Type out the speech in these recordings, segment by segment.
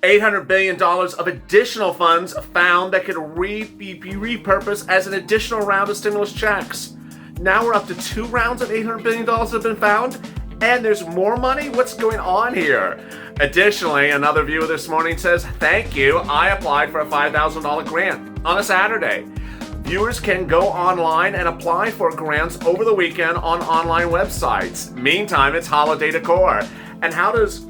$800 billion of additional funds found that could be repurposed as an additional round of stimulus checks. Now we're up to 2 rounds of $800 billion have been found, and there's more money? What's going on here? Additionally, another viewer this morning says, "Thank you, I applied for a $5,000 grant on a Saturday." Viewers can go online and apply for grants over the weekend on online websites. Meantime, it's holiday decor. And how does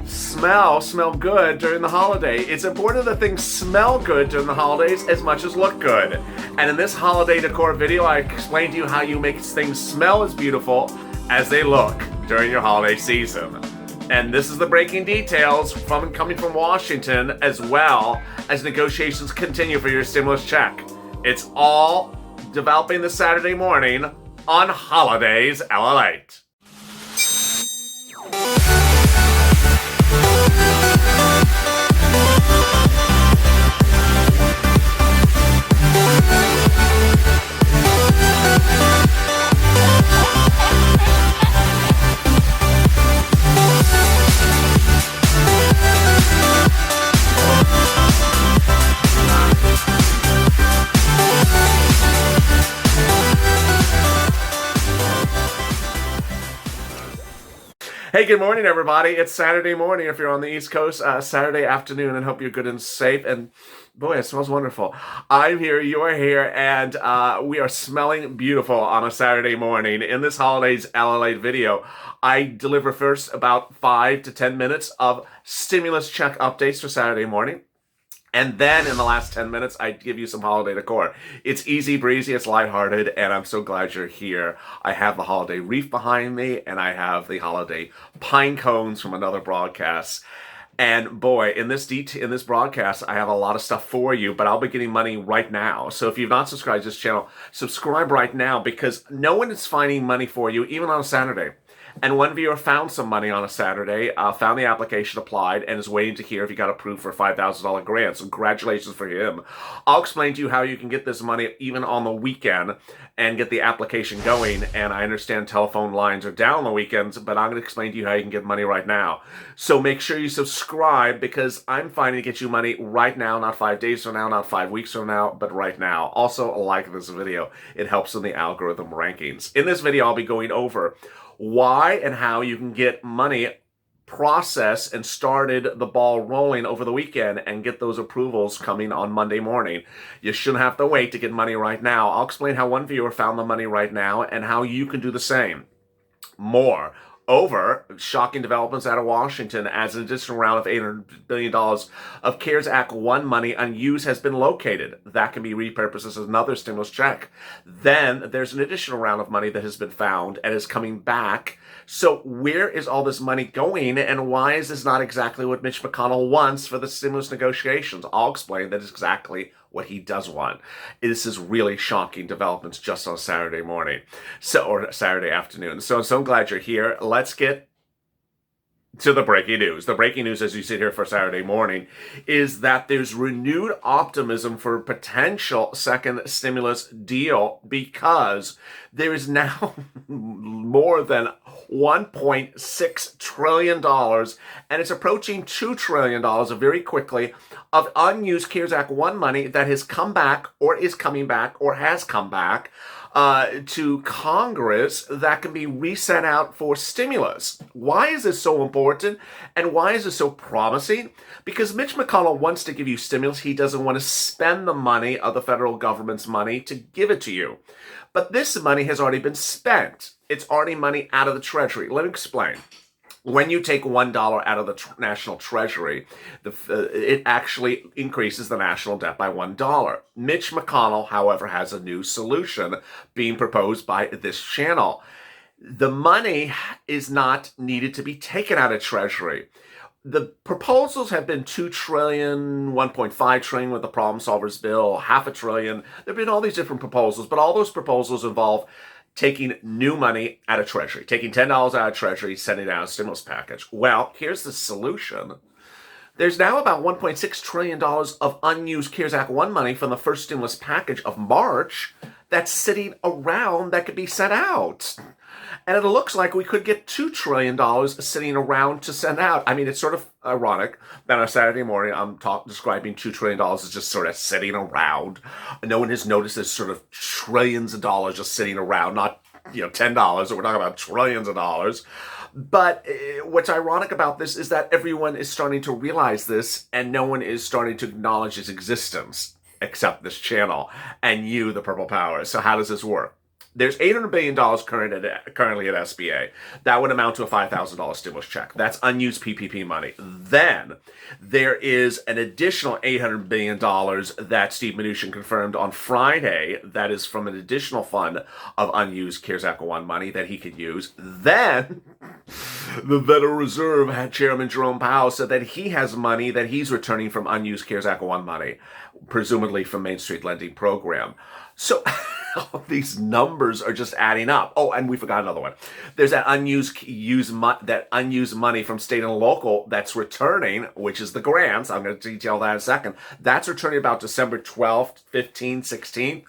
smell good during the holiday? It's important that things smell good during the holidays as much as look good. And in this holiday decor video, I explained to you how you make things smell as beautiful as they look during your holiday season. And this is the breaking details coming from Washington, as well as negotiations continue for your stimulus check. It's all developing this Saturday morning on Holidays LALATE. Hey, good morning, everybody. It's Saturday morning if you're on the East Coast, Saturday afternoon, and hope you're good and safe. And boy, it smells wonderful. I'm here, you're here, and we are smelling beautiful on a Saturday morning. In this Holidays LALATE video, I deliver first about 5 to 10 minutes of stimulus check updates for Saturday morning. And then in the last 10 minutes, I give you some holiday decor. It's easy breezy, it's lighthearted, and I'm so glad you're here. I have the holiday wreath behind me, and I have the holiday pine cones from another broadcast. And boy, in this broadcast, I have a lot of stuff for you, but I'll be getting money right now. So if you've not subscribed to this channel, subscribe right now, because no one is finding money for you, even on a Saturday. And one viewer found some money on a Saturday, found the application, applied, and is waiting to hear if he got approved for a $5,000 grant. So congratulations for him. I'll explain to you how you can get this money even on the weekend and get the application going. And I understand telephone lines are down on the weekends, but I'm going to explain to you how you can get money right now. So make sure you subscribe, because I'm finding to get you money right now, not 5 days from now, not 5 weeks from now, but right now. Also, like this video. It helps in the algorithm rankings. In this video, I'll be going over why and how you can get money processed and started the ball rolling over the weekend and get those approvals coming on Monday morning. You shouldn't have to wait to get money right now. I'll explain how one viewer found the money right now and how you can do the same. More over shocking developments out of Washington, as an additional round of $800 billion of CARES Act 1 money unused has been located. That can be repurposed as another stimulus check. Then there's an additional round of money that has been found and is coming back. So where is all this money going, and why is this not exactly what Mitch McConnell wants for the stimulus negotiations? I'll explain that is exactly what he does want. This is really shocking developments just on Saturday morning, or Saturday afternoon. So I'm so glad you're here. Let's get to the breaking news. The breaking news, as you sit here for Saturday morning, is that there's renewed optimism for a potential second stimulus deal, because there is now more than $1.6 trillion, and it's approaching $2 trillion very quickly of unused CARES Act 1 money that has come back, or is coming back, or has come back to Congress that can be resent out for stimulus. Why is this so important, and why is this so promising? Because Mitch McConnell wants to give you stimulus. He doesn't want to spend the money of the federal government's money to give it to you. But this money has already been spent. It's already money out of the Treasury. Let me explain. When you take $1 out of the national treasury, it actually increases the national debt by $1. Mitch McConnell, however, has a new solution being proposed by this channel. The money is not needed to be taken out of treasury. The proposals have been $2 trillion, $1.5 trillion with the problem solvers bill, $500 billion. There have been all these different proposals, but all those proposals involve taking new money out of Treasury, taking $10 out of Treasury, sending out a stimulus package. Well, here's the solution. There's now about $1.6 trillion of unused CARES Act 1 money from the first stimulus package of March that's sitting around that could be sent out. And it looks like we could get $2 trillion sitting around to send out. I mean, it's sort of ironic that on a Saturday morning I'm describing $2 trillion as just sort of sitting around. No one has noticed there's sort of trillions of dollars just sitting around, not $10. We're talking about trillions of dollars. But what's ironic about this is that everyone is starting to realize this, and no one is starting to acknowledge its existence except this channel and you, the Purple Power. So how does this work? There's $800 billion currently at SBA. That would amount to a $5,000 stimulus check. That's unused PPP money. Then there is an additional $800 billion that Steve Mnuchin confirmed on Friday. That is from an additional fund of unused CARES Act 1 money that he could use. Then the Federal Reserve had Chairman Jerome Powell said that he has money that he's returning from unused CARES Act 1 money, presumably from Main Street Lending Program. So all these numbers are just adding up. Oh, and we forgot another one. There's that unused money from state and local that's returning, which is the grants. I'm going to detail that in a second. That's returning about December 12th, 15th, 16th.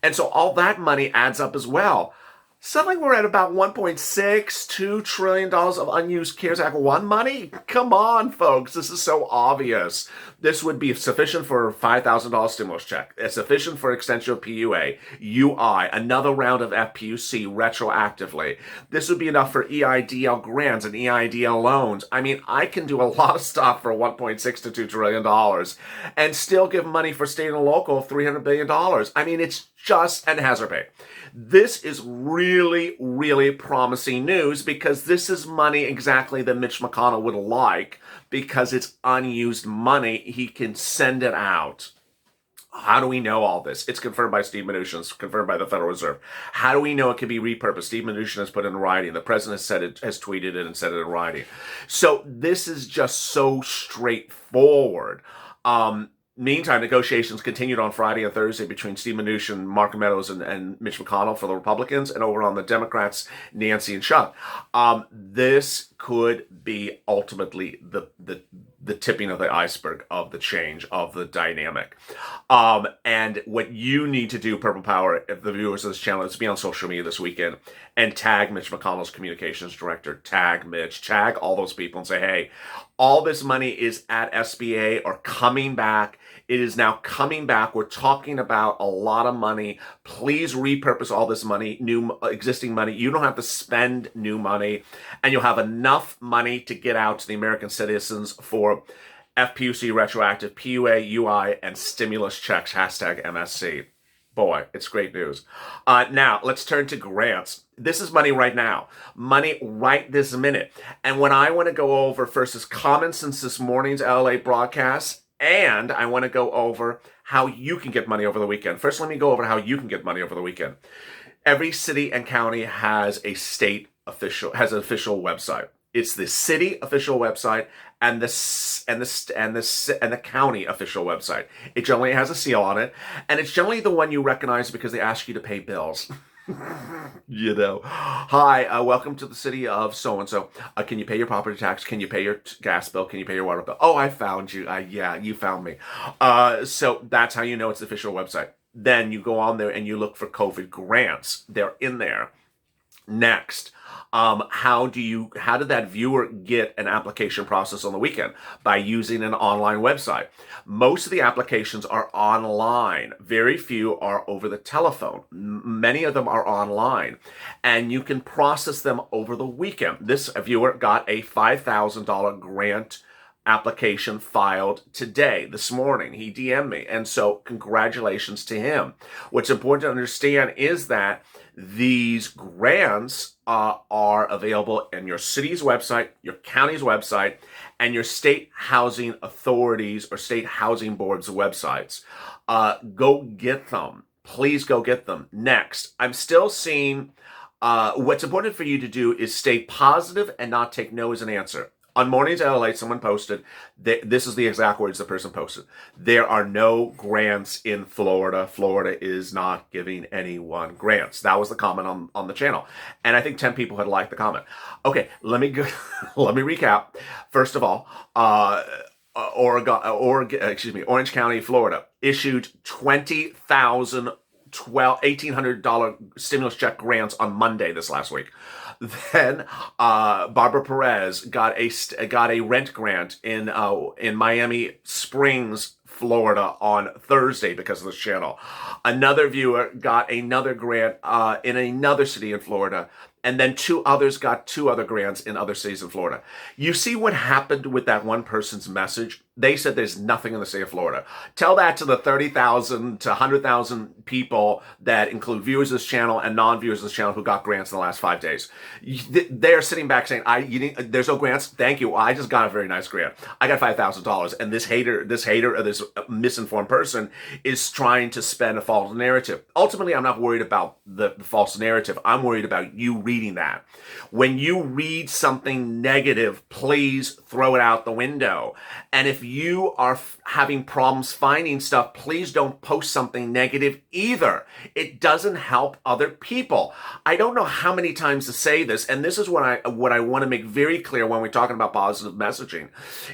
And so all that money adds up as well. Suddenly we're at about $1.62 trillion of unused CARES Act 1 money? Come on, folks. This is so obvious. This would be sufficient for a $5,000 stimulus check. It's sufficient for extension of PUA, UI, another round of FPUC retroactively. This would be enough for EIDL grants and EIDL loans. I mean, I can do a lot of stuff for $1.62 trillion and still give money for state and local $300 billion. I mean, it's just an hazard pay. This is really, really promising news because this is money exactly that Mitch McConnell would like because it's unused money. He can send it out. How do we know all this? It's confirmed by Steve Mnuchin. It's confirmed by the Federal Reserve. How do we know it can be repurposed? Steve Mnuchin has put it in writing. The president has tweeted it and said it in writing. So this is just so straightforward. Meantime, negotiations continued on Friday and Thursday between Steve Mnuchin, Mark Meadows, and Mitch McConnell for the Republicans, and over on the Democrats, Nancy and Chuck. This could be ultimately the tipping of the iceberg of the change of the dynamic. And what you need to do, Purple Power, if the viewers of this channel, is be on social media this weekend and tag Mitch McConnell's communications director, tag Mitch, tag all those people and say, hey, all this money is at SBA or coming back. It is now coming back. We're talking about a lot of money. Please repurpose all this money, new existing money. You don't have to spend new money, and you'll have enough money to get out to the American citizens for FPUC retroactive, PUA, UI, and stimulus checks, hashtag MSC. Boy, it's great news. Now, let's turn to grants. This is money right now. Money right this minute. And what I want to go over first is comments since this morning's LALATE broadcast, and I want to go over how you can get money over the weekend. First, let me go over how you can get money over the weekend. Every city and county has an official website. It's the city official website and the county official website. It generally has a seal on it, and it's generally the one you recognize because they ask you to pay bills. Hi, welcome to the city of so-and-so. Can you pay your property tax? Can you pay your gas bill? Can you pay your water bill? Oh, I found you. Yeah, you found me. So that's how you know it's the official website. Then you go on there and you look for COVID grants. They're in there. Next, how did that viewer get an application process on the weekend? By using an online website. Most of the applications are online. Very few are over the telephone. Many of them are online, and you can process them over the weekend. This viewer got a $5,000 grant application filed this morning. He DM'd me, and so congratulations to him. What's important to understand is that these grants are available in your city's website, your county's website, and your state housing authorities or state housing boards' websites. Go get them. Please go get them. Next, I'm still seeing what's important for you to do is stay positive and not take no as an answer. On Mornings LALATE, someone posted, this is the exact words the person posted. There are no grants in Florida. Florida is not giving anyone grants. That was the comment on the channel. And I think 10 people had liked the comment. Okay, let me recap. First of all, Orange County, Florida, issued 20,000 $1,800 stimulus check grants on Monday this last week. Then Barbara Perez got a rent grant in Miami Springs, Florida on Thursday because of this channel. Another viewer got another grant in another city in Florida. And then two others got two other grants in other cities in Florida. You see what happened with that one person's message? They said there's nothing in the state of Florida. Tell that to the 30,000 to 100,000 people that include viewers of this channel and non-viewers of this channel who got grants in the last 5 days. They're sitting back saying, there's no grants? Thank you. I just got a very nice grant. I got $5,000. And this hater or this misinformed person is trying to spend a false narrative. Ultimately, I'm not worried about the false narrative. I'm worried about you reading that. When you read something negative, please throw it out the window. And if you are having problems finding stuff, please don't post something negative either. It doesn't help other people. I don't know how many times to say this, and this is what I want to make very clear when we're talking about positive messaging,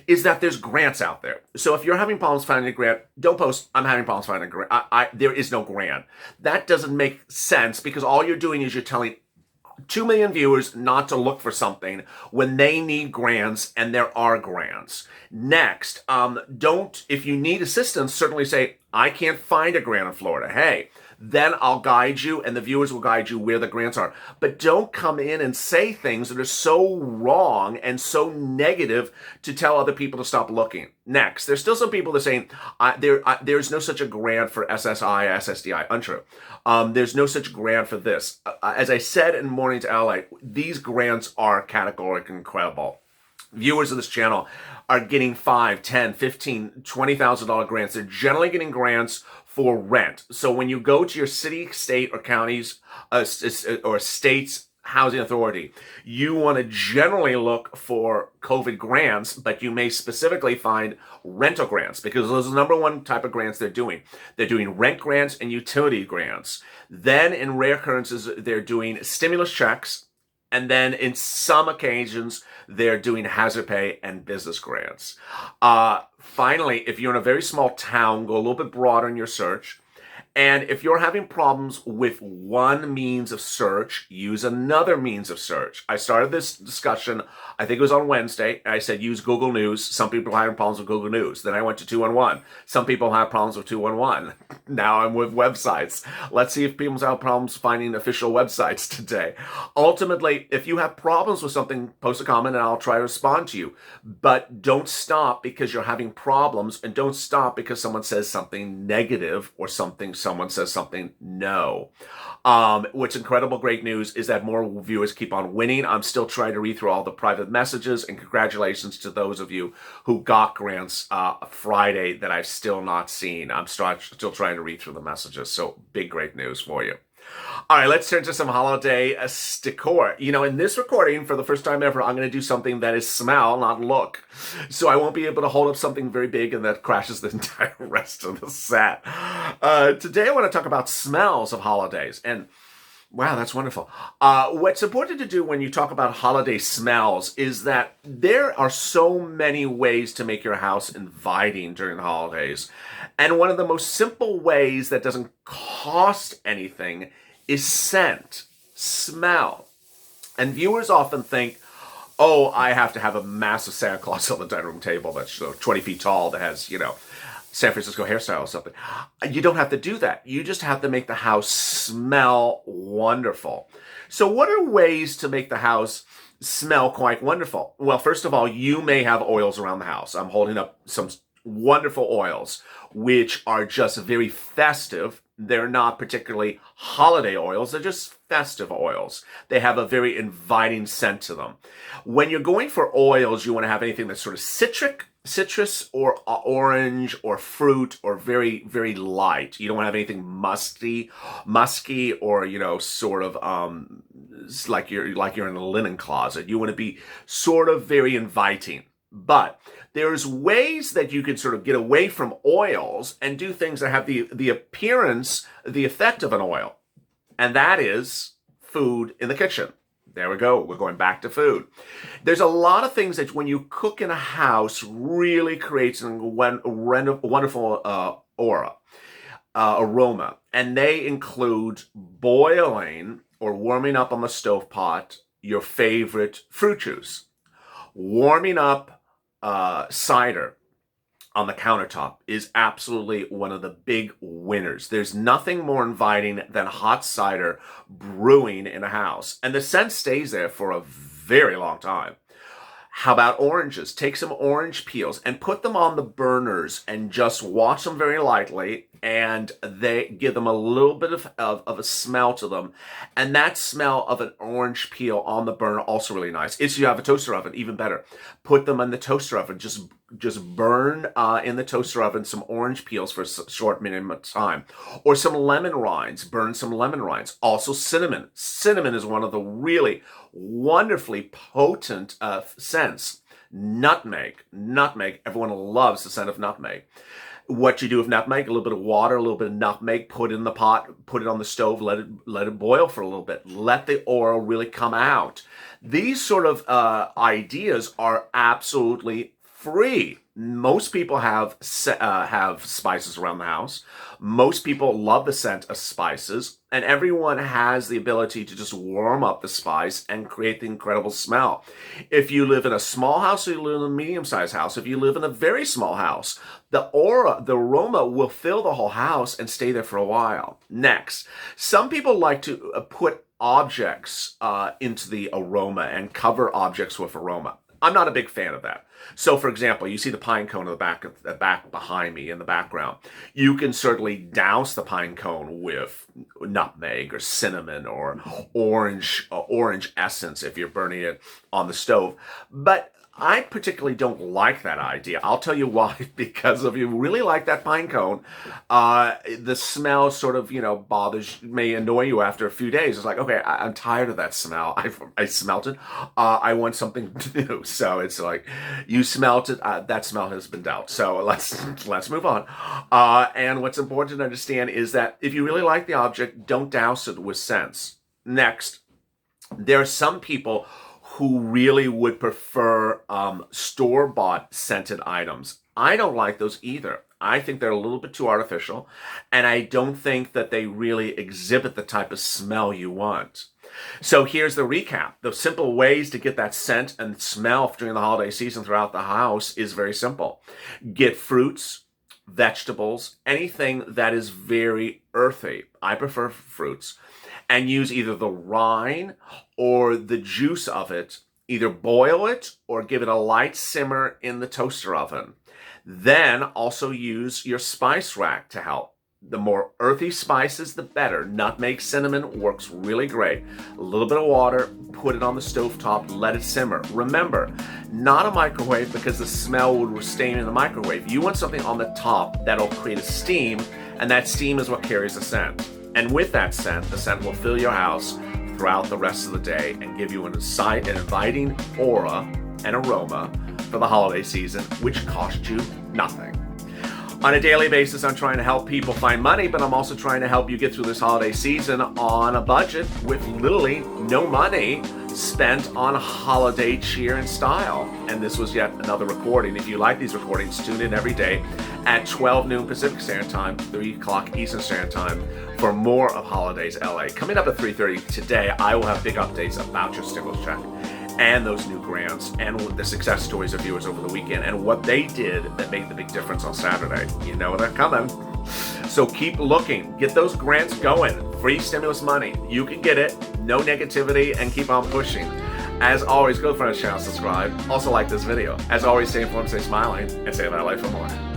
is that there's grants out there. So if you're having problems finding a grant, don't post, I'm having problems finding a grant. There is no grant. That doesn't make sense because all you're doing is you're telling 2 million viewers not to look for something when they need grants, and there are grants. Next, if you need assistance, certainly say, I can't find a grant in Florida. Hey, then I'll guide you and the viewers will guide you where the grants are. But don't come in and say things that are so wrong and so negative to tell other people to stop looking. Next, there's still some people that are saying there's no such a grant for SSI, SSDI. Untrue. There's no such grant for this. As I said in Morning to LA, these grants are categorically incredible. Viewers of this channel are getting $5, $10, $15, $20,000 grants. They're generally getting grants for rent. So when you go to your city, state, or counties, or state's housing authority, you want to generally look for COVID grants, but you may specifically find rental grants because those are the number one type of grants they're doing. They're doing rent grants and utility grants. Then in rare occurrences, they're doing stimulus checks. And then in some occasions, they're doing hazard pay and business grants. Finally, if you're in a very small town, go a little bit broader in your search. And if you're having problems with one means of search, use another means of search. I started this discussion, I think it was on Wednesday. I said use Google News. Some people are having problems with Google News. Then I went to 211. Some people have problems with 211. Now I'm with websites. Let's see if people have problems finding official websites today. Ultimately, if you have problems with something, post a comment and I'll try to respond to you. But don't stop because you're having problems, and don't stop because someone says something negative or someone says something no. What's incredible great news is that more viewers keep on winning. I'm still trying to read through all the private messages, and congratulations to those of you who got grants Friday that I've still not seen. I'm still trying to read through the messages, so big great news for you. All right, let's turn to some holiday decor. You know, in this recording, for the first time ever, I'm going to do something that is smell, not look. So I won't be able to hold up something very big and that crashes the entire rest of the set. Today I want to talk about smells of holidays. And wow, that's wonderful. What's important to do when you talk about holiday smells is that there are so many ways to make your house inviting during the holidays. And one of the most simple ways that doesn't cost anything is scent, smell. And viewers often think, oh, I have to have a massive Santa Claus on the dining room table that's 20 feet tall that has, San Francisco hairstyle or something. You don't have to do that. You just have to make the house smell wonderful. So what are ways to make the house smell quite wonderful? Well, first of all, you may have oils around the house. I'm holding up some wonderful oils, which are just very festive. They're not particularly holiday oils. They're just festive oils. They have a very inviting scent to them. When you're going for oils, you want to have anything that's sort of citrus or orange or fruit or very, very light. You don't want to have anything musky or, sort of like you're in a linen closet. You want to be sort of very inviting. But there's ways that you can sort of get away from oils and do things that have the appearance, the effect of an oil. And that is food in the kitchen. There we go. We're going back to food. There's a lot of things that when you cook in a house really creates a wonderful aura. aroma, and they include boiling or warming up on the stovetop your favorite fruit juice, warming up cider on the countertop is absolutely one of the big winners. There's nothing more inviting than hot cider brewing in a house, and the scent stays there for a very long time. How about oranges? Take some orange peels and put them on the burners and just watch them very lightly, and they give them a little bit of a smell to them. And that smell of an orange peel on the burner, also really nice. If you have a toaster oven, even better. Put them in the toaster oven. Just burn in the toaster oven some orange peels for a short minute of time. Or some lemon rinds. Burn some lemon rinds. Also cinnamon. Cinnamon is one of the really wonderfully potent scents. Nutmeg. Everyone loves the scent of nutmeg. What you do with nutmeg, a little bit of water, a little bit of nutmeg, put it in the pot, put it on the stove, let it boil for a little bit. Let the oil really come out. These sort of ideas are absolutely free. Most people have spices around the house. Most people love the scent of spices, and everyone has the ability to just warm up the spice and create the incredible smell. If you live in a small house or you live in a medium-sized house, if you live in a very small house, the aroma will fill the whole house and stay there for a while. Next, some people like to put objects into the aroma and cover objects with aroma. I'm not a big fan of that. So, for example, you see the pine cone in the back behind me in the background. You can certainly douse the pine cone with nutmeg or cinnamon or orange essence if you're burning it on the stove. But I particularly don't like that idea. I'll tell you why. Because if you really like that pine cone, the smell sort of, may annoy you after a few days. It's like, okay, I'm tired of that smell. I smelt it. I want something new. So it's like, you smelt it. That smell has been dealt. So let's move on. And what's important to understand is that if you really like the object, don't douse it with scents. Next, there are some people who really would prefer store-bought scented items. I don't like those either. I think they're a little bit too artificial, and I don't think that they really exhibit the type of smell you want. So here's the recap. The simple ways to get that scent and smell during the holiday season throughout the house is very simple. Get fruits, vegetables, anything that is very earthy. I prefer fruits. And use either the rind or the juice of it. Either boil it or give it a light simmer in the toaster oven. Then also use your spice rack to help. The more earthy spices, the better. Nutmeg, cinnamon works really great. A little bit of water, put it on the stovetop, let it simmer. Remember, not a microwave because the smell will stay in the microwave. You want something on the top that'll create a steam, and that steam is what carries the scent. And with that scent, the scent will fill your house throughout the rest of the day and give you an inviting aura and aroma for the holiday season, which costs you nothing. On a daily basis, I'm trying to help people find money, but I'm also trying to help you get through this holiday season on a budget with literally no money spent on holiday cheer and style. And this was yet another recording. If you like these recordings, tune in every day at 12 noon Pacific Standard Time, 3 o'clock Eastern Standard Time for more of Holidays LA. Coming up at 3:30 today, I will have big updates about your stimulus check and those new grants and the success stories of viewers over the weekend and what they did that made the big difference on Saturday. You know they're coming. So keep looking. Get those grants going. Free stimulus money. You can get it. No negativity, and keep on pushing. As always, go to the front of the channel, subscribe. Also like this video. As always, stay informed, stay smiling, and stay about life for more.